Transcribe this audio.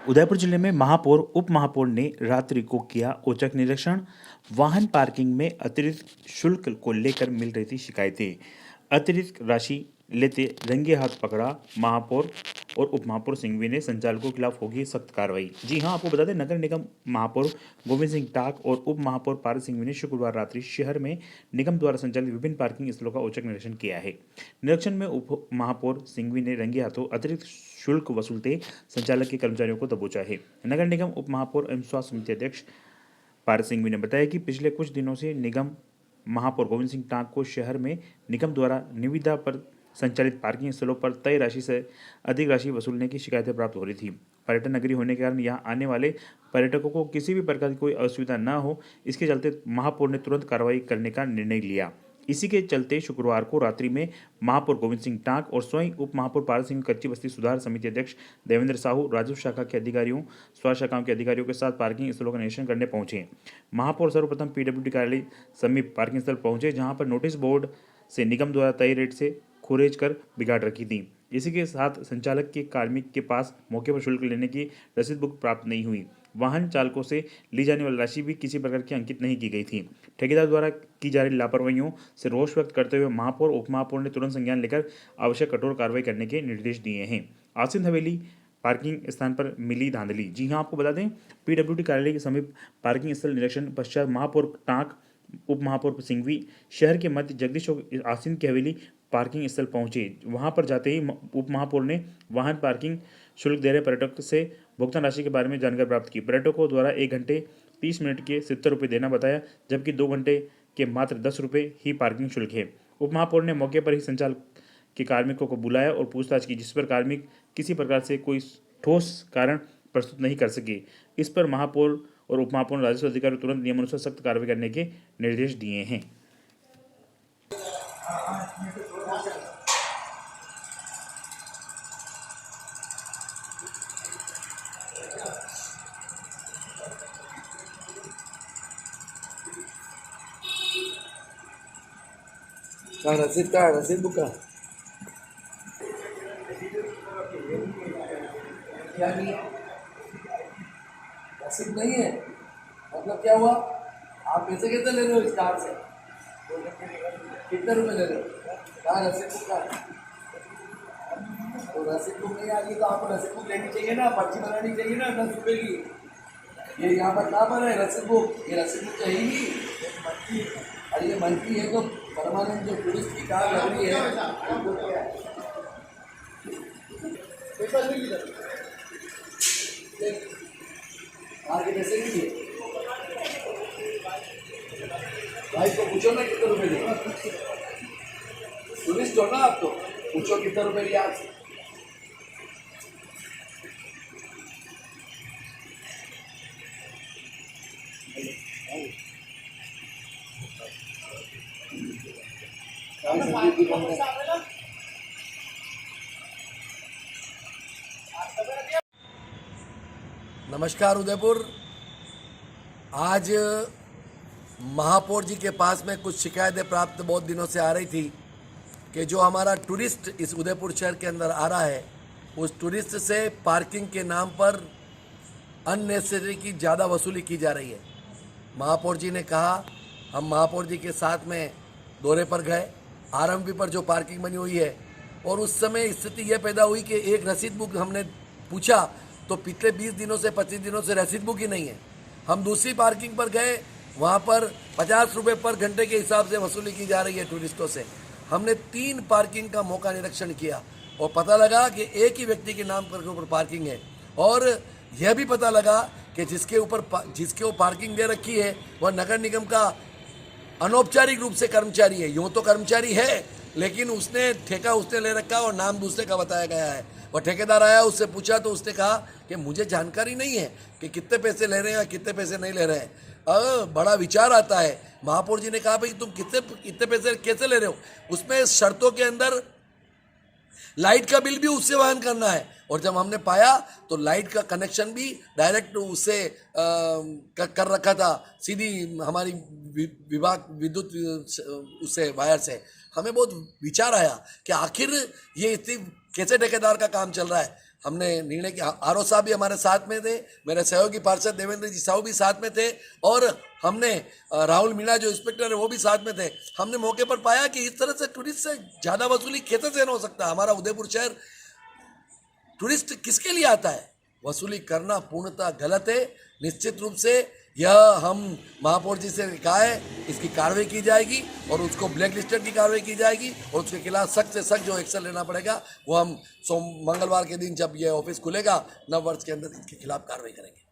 उदयपुर जिले में महापौर उप महापौर ने रात्रि को किया औचक निरीक्षण। वाहन पार्किंग में अतिरिक्त शुल्क को लेकर मिल रही थी शिकायतें। अतिरिक्त राशि लेते रंगे हाथ पकड़ा महापौर और उप महापौर सिंघवी ने। संचालकों के खिलाफ होगी सख्त कार्रवाई। जी हां, आपको बता दें, नगर निगम महापौर गोविंद सिंह टाक और उप महापौर पारस सिंघवी ने शुक्रवार रात्रि शहर में निगम द्वारा संचालित विभिन्न पार्किंग स्थलों का औचक निरीक्षण किया है। निरीक्षण में उप महापौर सिंघवी ने रंगे हाथों अतिरिक्त शुल्क वसूलते संचालक के कर्मचारियों को दबोचा है। नगर निगम उप महापौर एवं स्वास्थ्य समिति अध्यक्ष पारस सिंघवी ने बताया कि पिछले कुछ दिनों से निगम महापौर गोविंद सिंह टाक को शहर में निगम द्वारा निविदा पर संचालित पार्किंग स्थलों पर तय राशि से अधिक राशि वसूलने की शिकायतें प्राप्त हो रही थी। पर्यटन नगरी होने के कारण यहां आने वाले पर्यटकों को किसी भी प्रकार की कोई असुविधा न हो, इसके चलते महापौर ने तुरंत कार्रवाई करने का निर्णय लिया। इसी के चलते शुक्रवार को रात्रि में महापौर गोविंद सिंह टाक और स्वयं उप महापौर पारस सिंह कच्ची बस्ती सुधार समिति अध्यक्ष देवेंद्र साहू राजस्व शाखा के अधिकारियों, स्वास्थ्य शाखाओं के अधिकारियों के साथ पार्किंग स्थलों का निरीक्षण करने पहुंचे। महापौर सर्वप्रथम पीडब्ल्यूडी कार्यालय समीप पार्किंग स्थल पहुंचे, जहां पर नोटिस बोर्ड से निगम द्वारा तय रेट से खुरेज कर बिगाड़ रखी थी। इसी के साथ संचालक के कार्मिक के पास मौके पर शुल्क लेने की रसीद बुक प्राप्त नहीं हुई। वाहन चालकों से ली जाने वाली राशि भी किसी प्रकार की अंकित नहीं की गई थी। ठेकेदार द्वारा की जा रही लापरवाहियों से रोष व्यक्त करते हुए महापौर उप महापौर ने तुरंत संज्ञान लेकर आवश्यक कठोर कार्रवाई करने के निर्देश दिए हैं। आसिंद हवेली पार्किंग स्थान पर मिली धांधली। जी हां, आपको बता दें, पीडब्ल्यूडी कार्यालय के समीप पार्किंग स्थल निरीक्षण पश्चात महापौर टाक उप महापौर सिंघवी शहर के मध्य जगदीश चौक आसिंद की हवेली पार्किंग स्थल पहुंचे। वहां पर जाते ही उप महापौर ने वाहन पार्किंग शुल्क दे रहे पर्यटक से भुगतान राशि के बारे में जानकारी प्राप्त की। पर्यटकों द्वारा 1 घंटे 30 मिनट के 70 रुपये देना बताया, जबकि 2 घंटे के मात्र 10 रुपये ही पार्किंग शुल्क है। उप महापौर ने मौके पर ही संचालक के कार्मिकों को बुलाया और पूछताछ की, जिस पर कार्मिक किसी प्रकार से कोई ठोस कारण प्रस्तुत नहीं कर सके। इस पर महापौर और उप महापौर ने राजस्व अधिकारी को तुरंत नियमानुसार सख्त कार्रवाई करने के निर्देश दिए हैं। का रसीद बुक का क्या नहीं है? रसीद नहीं है मतलब क्या हुआ? आप पैसे कितने ले रहे हो इस कार से? कितने रुपए ले रहे हो? कहाँ रसीद बुक का? तो रसीद बुक नहीं आ गई तो आपको रसीद बुक लेनी चाहिए ना, पर्ची बनानी चाहिए ना 10 रुपये की। ये यहाँ पर कहाँ पर है रसीद बुक? ये रसीद बुक चाहिए। अरे ये मंथली है तो परमानेंट जो टूरिस्ट की कार लग रही है कार के पैसे नहीं दिए भाई को पूछो ना कितने रुपए दिए। टूरिस्ट हो ना आप, तो पूछो कितने रुपए दिए आपसे। नमस्कार उदयपुर। आज महापौर जी के पास में कुछ शिकायतें प्राप्त बहुत दिनों से आ रही थी कि जो हमारा टूरिस्ट इस उदयपुर शहर के अंदर आ रहा है, उस टूरिस्ट से पार्किंग के नाम पर अननेसेसरी की ज़्यादा वसूली की जा रही है। महापौर जी ने कहा, हम महापौर जी के साथ में दौरे पर गए, आरएमपी पर जो पार्किंग बनी हुई है, और उस समय स्थिति यह पैदा हुई कि एक रसीद बुक हमने पूछा तो पिछले 20 दिनों से 25 दिनों से रसीद बुक ही नहीं है। हम दूसरी पार्किंग पर गए, वहाँ पर 50 रुपये पर घंटे के हिसाब से वसूली की जा रही है टूरिस्टों से। हमने 3 पार्किंग का मौका निरीक्षण किया और पता लगा कि एक ही व्यक्ति के नाम पर ऊपर पार्किंग है, और यह भी पता लगा कि जिसके वो पार्किंग दे रखी है वह नगर निगम का अनौपचारिक रूप से कर्मचारी है। यूँ तो कर्मचारी है, लेकिन उसने ठेका उसने ले रखा और नाम दूसरे का बताया गया है। वह ठेकेदार आया, उससे पूछा तो उसने कहा कि मुझे जानकारी नहीं है कि कितने पैसे ले रहे हैं या कितने पैसे नहीं ले रहे हैं। बड़ा विचार आता है। महापौर जी ने कहा, भाई तुम कितने पैसे कैसे ले रहे हो? उसमें शर्तों के अंदर लाइट का बिल भी उससे वहन करना है, और जब हमने पाया तो लाइट का कनेक्शन भी डायरेक्ट उससे कर रखा था, सीधी हमारी विभाग विद्युत उससे वायर से। हमें बहुत विचार आया कि आखिर ये इतनी कैसे ठेकेदार का काम चल रहा है। हमने निर्णय किया। आरओ साहब भी हमारे साथ में थे, मेरे सहयोगी पार्षद देवेंद्र जी साहू भी साथ में थे, और हमने राहुल मीणा जो इंस्पेक्टर है वो भी साथ में थे। हमने मौके पर पाया कि इस तरह से टूरिस्ट से ज़्यादा वसूली कैसे से हो सकता है। हमारा उदयपुर शहर टूरिस्ट किसके लिए आता है? वसूली करना पूर्णतः गलत है। निश्चित रूप से यह हम महापौर जी से कहा है, इसकी कार्रवाई की जाएगी और उसको ब्लैक लिस्टेड की कार्रवाई की जाएगी और उसके खिलाफ सख्त से सख्त जो एक्शन लेना पड़ेगा वो हम मंगलवार के दिन जब यह ऑफिस खुलेगा नव वर्ष के अंदर इसके खिलाफ कार्रवाई करेंगे।